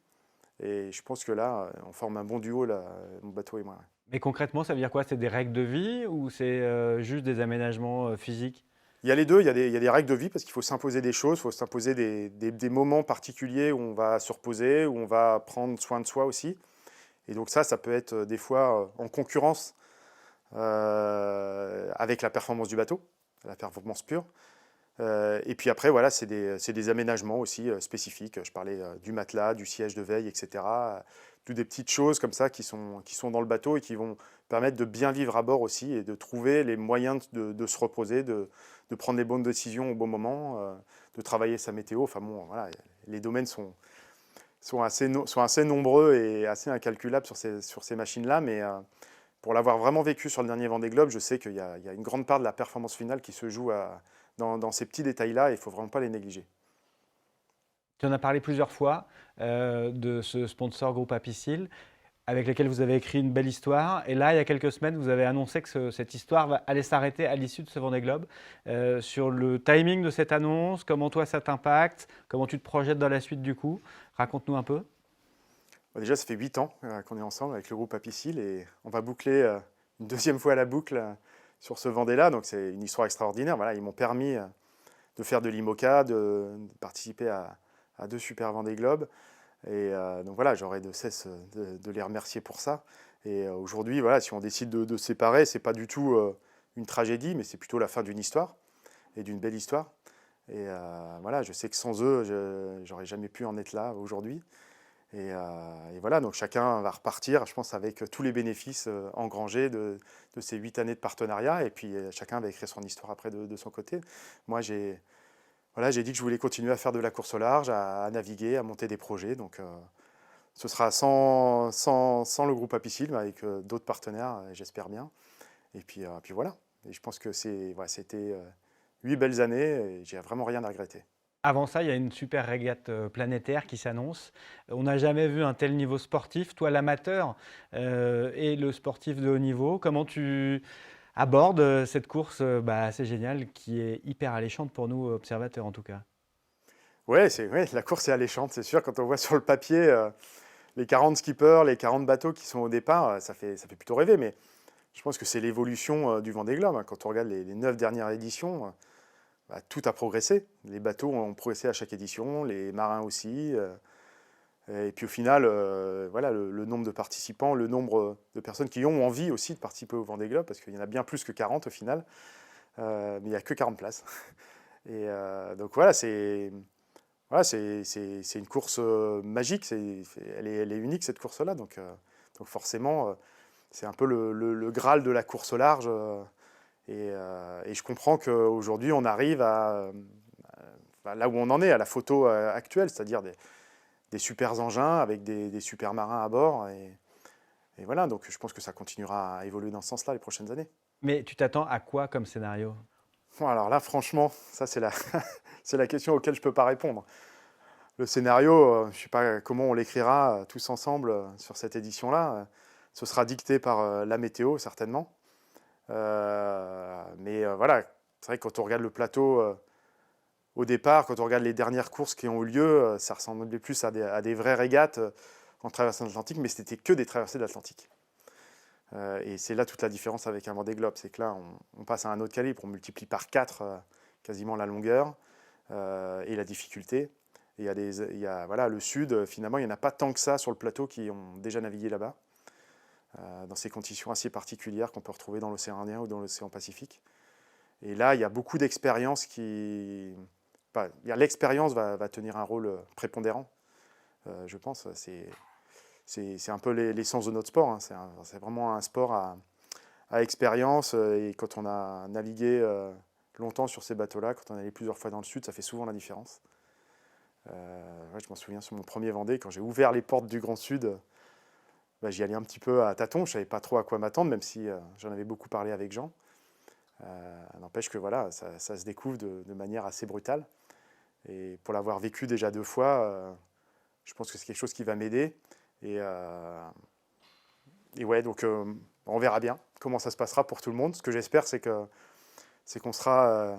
Et je pense que là, on forme un bon duo, là, mon bateau et moi. Ouais. Mais concrètement, ça veut dire quoi? C'est des règles de vie ou c'est juste des aménagements physiques? Il y a les deux, il y a des règles de vie parce qu'il faut s'imposer des choses, il faut s'imposer des moments particuliers où on va se reposer, où on va prendre soin de soi aussi. Et donc ça peut être des fois en concurrence avec la performance du bateau, la performance pure. Et puis après, voilà, c'est des aménagements aussi spécifiques. Je parlais du matelas, du siège de veille, etc. Toutes des petites choses comme ça qui sont dans le bateau et qui vont permettre de bien vivre à bord aussi et de trouver les moyens de se reposer, de prendre les bonnes décisions au bon moment, de travailler sa météo. Enfin bon, voilà, les domaines sont assez nombreux et assez incalculables sur ces machines-là, mais pour l'avoir vraiment vécu sur le dernier Vendée Globe, je sais qu'il y a une grande part de la performance finale qui se joue dans ces petits détails-là et il ne faut vraiment pas les négliger. Tu en as parlé plusieurs fois de ce sponsor Groupe Apicil avec lequel vous avez écrit une belle histoire. Et là, il y a quelques semaines, vous avez annoncé que cette histoire allait s'arrêter à l'issue de ce Vendée Globe. Sur le timing de cette annonce, comment toi ça t'impacte, comment tu te projettes dans la suite du coup, raconte-nous un peu. Bon, déjà, ça fait 8 ans qu'on est ensemble avec le groupe Apicil et on va boucler une deuxième fois la boucle sur ce Vendée-là. Donc c'est une histoire extraordinaire. Voilà, ils m'ont permis de faire de l'IMOCA, de participer à 2 super Vendée Globe. Et donc voilà, j'aurai de cesse de les remercier pour ça. Et aujourd'hui, voilà, si on décide de se séparer, c'est pas du tout une tragédie, mais c'est plutôt la fin d'une histoire et d'une belle histoire. Et voilà, je sais que sans eux, j'aurais jamais pu en être là aujourd'hui. Et voilà, donc chacun va repartir, je pense, avec tous les bénéfices engrangés de ces 8 années de partenariat. Et puis chacun va écrire son histoire après de son côté. Moi, voilà, j'ai dit que je voulais continuer à faire de la course au large, à naviguer, à monter des projets. Donc ce sera sans le groupe Apicil, mais avec d'autres partenaires, j'espère bien. Et puis voilà. Et je pense que c'était 8 belles années et j'ai vraiment rien à regretter. Avant ça, il y a une super régate planétaire qui s'annonce. On n'a jamais vu un tel niveau sportif. Toi, l'amateur et le sportif de haut niveau, comment tu abordes cette course assez géniale qui est hyper alléchante pour nous, observateurs en tout cas? Ouais, la course est alléchante, c'est sûr. Quand on voit sur le papier les 40 skippers, les 40 bateaux qui sont au départ, ça fait plutôt rêver. Mais je pense que c'est l'évolution du Vendée Globe. Hein. Quand on regarde les 9 dernières éditions, bah, tout a progressé. Les bateaux ont progressé à chaque édition, les marins aussi. Et puis au final, voilà, le nombre de participants, le nombre de personnes qui ont envie aussi de participer au Vendée Globe, parce qu'il y en a bien plus que 40 au final, mais il n'y a que 40 places. Et donc voilà, c'est une course magique, elle est unique cette course-là, donc forcément, c'est un peu le Graal de la course au large. Et je comprends qu'aujourd'hui, on arrive là où on en est, à la photo actuelle, c'est-à-dire des super engins avec des super marins à bord. Et voilà, donc je pense que ça continuera à évoluer dans ce sens-là les prochaines années. Mais tu t'attends à quoi comme scénario? Bon, alors là, franchement, ça c'est c'est la question auquel je ne peux pas répondre. Le scénario, je ne sais pas comment on l'écrira tous ensemble sur cette édition-là. ce sera dicté par la météo, certainement. Voilà, c'est vrai que quand on regarde le plateau au départ, quand on regarde les dernières courses qui ont eu lieu, ça ressemblait plus à des vraies régates en traversant l'Atlantique, mais c'était que des traversées de l'Atlantique. Et c'est là toute la différence avec un Vendée Globe, c'est que là, on passe à un autre calibre, on multiplie par 4 quasiment la longueur et la difficulté. Et voilà, le sud, finalement, il n'y en a pas tant que ça sur le plateau qui ont déjà navigué là-bas, dans ces conditions assez particulières qu'on peut retrouver dans l'océan Indien ou dans l'océan Pacifique. Et là, il y a beaucoup d'expériences qui... Enfin, l'expérience va tenir un rôle prépondérant, je pense. C'est un peu l'essence de notre sport. Hein. C'est vraiment un sport à expérience. Et quand on a navigué longtemps sur ces bateaux-là, quand on est allé plusieurs fois dans le sud, ça fait souvent la différence. Ouais, je m'en souviens sur mon premier Vendée, quand j'ai ouvert les portes du Grand Sud, j'y allais un petit peu à tâtons. Je ne savais pas trop à quoi m'attendre, même si j'en avais beaucoup parlé avec Jean. N'empêche que voilà, ça se découvre de manière assez brutale. Et pour l'avoir vécu déjà 2 fois, je pense que c'est quelque chose qui va m'aider. Et ouais, donc on verra bien comment ça se passera pour tout le monde. Ce que j'espère, c'est qu'on sera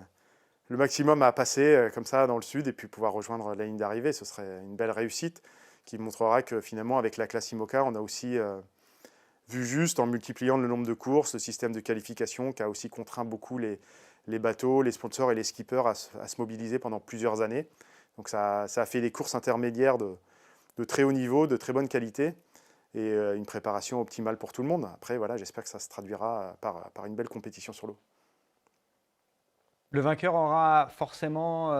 le maximum à passer comme ça dans le sud et puis pouvoir rejoindre la ligne d'arrivée. Ce serait une belle réussite qui montrera que finalement, avec la classe IMOCA, on a aussi vu juste en multipliant le nombre de courses, le système de qualification qui a aussi contraint beaucoup les bateaux, les sponsors et les skippers à se mobiliser pendant plusieurs années. Donc ça a fait des courses intermédiaires de très haut niveau, de très bonne qualité et une préparation optimale pour tout le monde. Après, voilà, j'espère que ça se traduira par une belle compétition sur l'eau. Le vainqueur aura forcément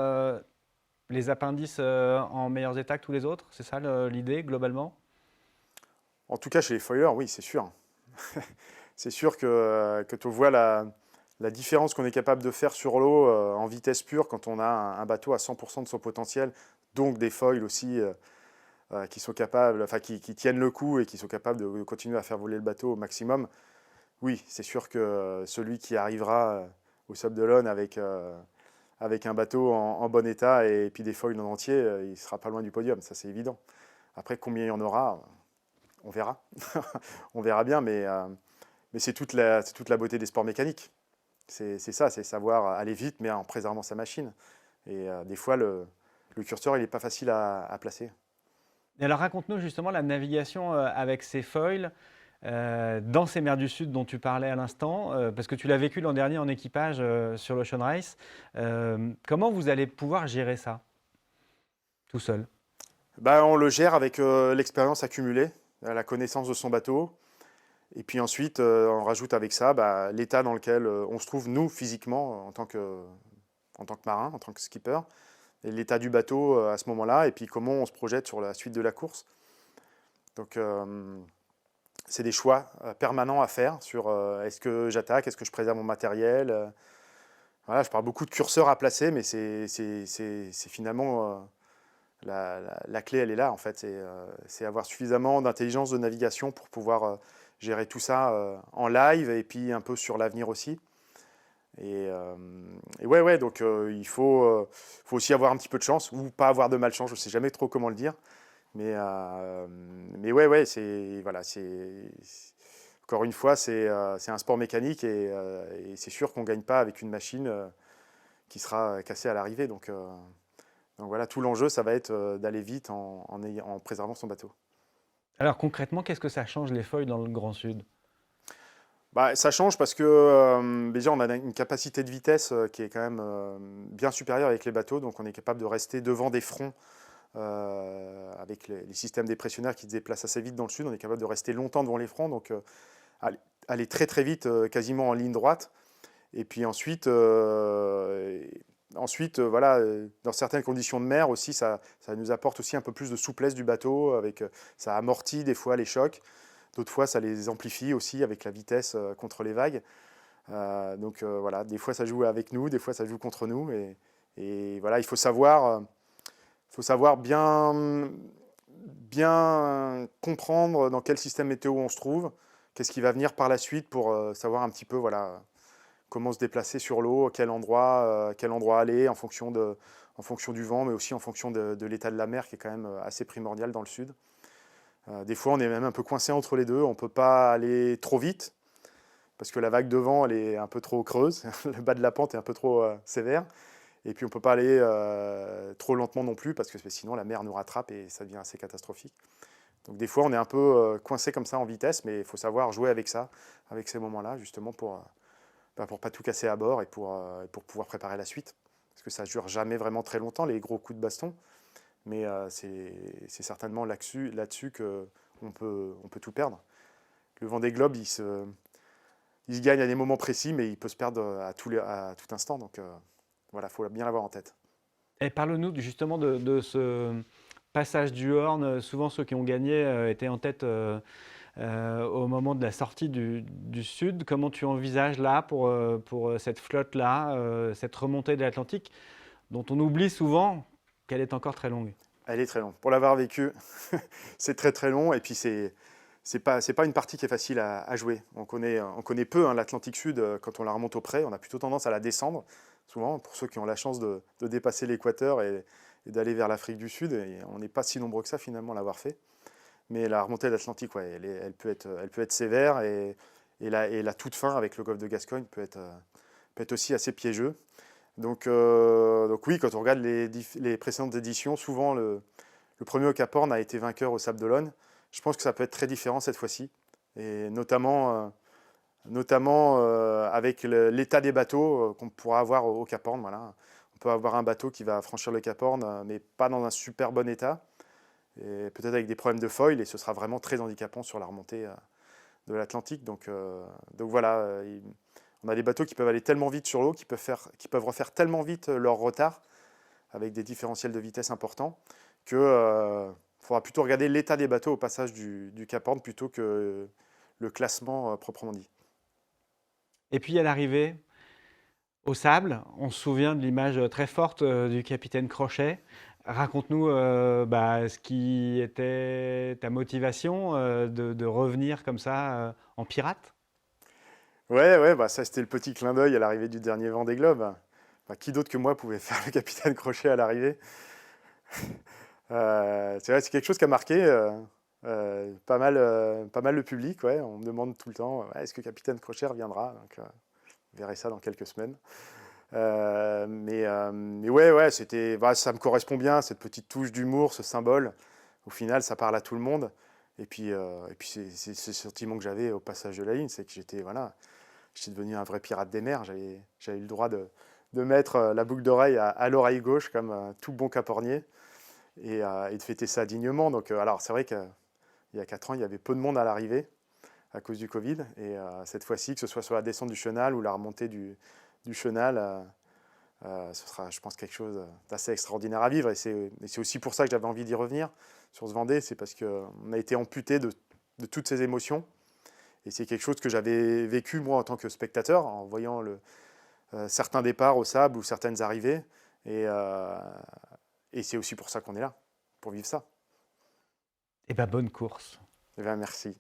les appendices en meilleurs états que tous les autres, c'est ça l'idée globalement? En tout cas, chez les foilers, oui, c'est sûr. C'est sûr que tu vois la différence qu'on est capable de faire sur l'eau en vitesse pure quand on a un bateau à 100% de son potentiel, donc des foils aussi qui sont capables, enfin qui tiennent le coup et qui sont capables de continuer à faire voler le bateau au maximum. Oui, c'est sûr que celui qui arrivera au Sable d'Olonne avec un bateau en bon état et puis des foils en entier, il ne sera pas loin du podium, ça c'est évident. Après, combien il y en aura, on verra. On verra bien, mais c'est toute la beauté des sports mécaniques. C'est ça, c'est savoir aller vite, mais en préservant sa machine. Et des fois, le curseur, il n'est pas facile à placer. Et alors raconte-nous justement la navigation avec ces foils dans ces mers du Sud dont tu parlais à l'instant, parce que tu l'as vécu l'an dernier en équipage sur l'Ocean Race. Comment vous allez pouvoir gérer ça tout seul? On le gère avec l'expérience accumulée, la connaissance de son bateau. Et puis ensuite, on rajoute avec ça l'état dans lequel on se trouve, nous, physiquement, en tant que marin, en tant que skipper, et l'état du bateau à ce moment-là, et puis comment on se projette sur la suite de la course. Donc, c'est des choix permanents à faire sur est-ce que j'attaque, est-ce que je préserve mon matériel. Voilà, je parle beaucoup de curseurs à placer, mais c'est finalement la clé, elle est là en fait. C'est avoir suffisamment d'intelligence de navigation pour pouvoir gérer tout ça en live et puis un peu sur l'avenir aussi. Et ouais, donc il faut aussi avoir un petit peu de chance ou pas avoir de malchance, je ne sais jamais trop comment le dire. Mais ouais, encore une fois, c'est un sport mécanique et c'est sûr qu'on ne gagne pas avec une machine qui sera cassée à l'arrivée. Donc voilà, tout l'enjeu, ça va être d'aller vite en préservant son bateau. Alors concrètement, qu'est-ce que ça change les foils dans le Grand Sud? Ça change parce que déjà on a une capacité de vitesse qui est quand même bien supérieure avec les bateaux, donc on est capable de rester devant des fronts avec les systèmes dépressionnaires qui se déplacent assez vite dans le sud, on est capable de rester longtemps devant les fronts, donc aller très très vite, quasiment en ligne droite. Et puis ensuite, voilà, dans certaines conditions de mer aussi, ça nous apporte aussi un peu plus de souplesse du bateau, ça amortit des fois les chocs. D'autres fois, ça les amplifie aussi avec la vitesse contre les vagues. Donc voilà, des fois ça joue avec nous, des fois ça joue contre nous. Et voilà, il faut savoir bien comprendre dans quel système météo on se trouve, qu'est-ce qui va venir par la suite pour savoir un petit peu voilà, comment se déplacer sur l'eau, quel endroit aller en fonction du vent, mais aussi en fonction de l'état de la mer qui est quand même assez primordial dans le sud. Des fois, on est même un peu coincé entre les deux. On ne peut pas aller trop vite parce que la vague devant, elle est un peu trop creuse. Le bas de la pente est un peu trop sévère. Et puis, on ne peut pas aller trop lentement non plus parce que sinon, la mer nous rattrape et ça devient assez catastrophique. Donc, des fois, on est un peu coincé comme ça en vitesse, mais il faut savoir jouer avec ça, avec ces moments-là, justement pour pas tout casser à bord et pour pouvoir préparer la suite. Parce que ça ne dure jamais vraiment très longtemps, les gros coups de baston. Mais c'est certainement là-dessus qu'on peut tout perdre. Le Vendée Globe, il se gagne à des moments précis, mais il peut se perdre à tout instant. Donc voilà, il faut bien l'avoir en tête. Et parle-nous justement de ce passage du Horn. Souvent, ceux qui ont gagné étaient en tête au moment de la sortie du Sud. Comment tu envisages là pour cette flotte-là, cette remontée de l'Atlantique, dont on oublie souvent qu'elle est encore très longue? Elle est très longue. Pour l'avoir vécu, c'est très très long. Et puis c'est pas une partie qui est facile à jouer. On connaît peu l'Atlantique Sud quand on la remonte au près. On a plutôt tendance à la descendre, souvent, pour ceux qui ont la chance de dépasser l'équateur et d'aller vers l'Afrique du Sud. Et on n'est pas si nombreux que ça, finalement, à l'avoir fait. Mais la remontée de l'Atlantique, ouais, elle peut être sévère. Et la toute fin, avec le golfe de Gascogne, peut être aussi assez piégeux. Donc oui, quand on regarde les précédentes éditions, souvent le premier au Cap Horn a été vainqueur au Sable d'Olonne. Je pense que ça peut être très différent cette fois-ci, et notamment avec l'état des bateaux qu'on pourra avoir au Cap Horn. Voilà. On peut avoir un bateau qui va franchir le Cap Horn, mais pas dans un super bon état, et peut-être avec des problèmes de foil, et ce sera vraiment très handicapant sur la remontée de l'Atlantique. Donc voilà, on a des bateaux qui peuvent aller tellement vite sur l'eau, qui peuvent refaire tellement vite leur retard, avec des différentiels de vitesse importants, que faudra plutôt regarder l'état des bateaux au passage du Cap Horn plutôt que le classement proprement dit. Et puis à l'arrivée, au Sable, on se souvient de l'image très forte du capitaine Crochet. Raconte-nous ce qui était ta motivation de revenir comme ça en pirate. Ouais, bah ça c'était le petit clin d'œil à l'arrivée du dernier Vendée Globe. Bah, qui d'autre que moi pouvait faire le capitaine Crochet à l'arrivée? C'est vrai, c'est quelque chose qui a marqué pas mal le public. Ouais. On me demande tout le temps, ouais, est-ce que capitaine Crochet reviendra? Donc, vous verrez ça dans quelques semaines. Mais ouais, ça me correspond bien, cette petite touche d'humour, ce symbole. Au final, ça parle à tout le monde. Et puis c'est ce sentiment que j'avais au passage de la ligne, c'est que j'étais devenu un vrai pirate des mers. J'avais eu le droit de mettre la boucle d'oreille à l'oreille gauche, comme tout bon capornier, et de fêter ça dignement. Donc, alors, c'est vrai qu'il y a 4 ans, il y avait peu de monde à l'arrivée à cause du Covid. Et cette fois-ci, que ce soit sur la descente du Chenal ou la remontée du Chenal, ce sera, je pense, quelque chose d'assez extraordinaire à vivre. Et c'est aussi pour ça que j'avais envie d'y revenir sur ce Vendée. C'est parce qu'on a été amputé de toutes ces émotions. Et c'est quelque chose que j'avais vécu, moi, en tant que spectateur, en voyant certains départs au Sable ou certaines arrivées. Et c'est aussi pour ça qu'on est là, pour vivre ça. Eh ben bonne course. Eh bien, merci.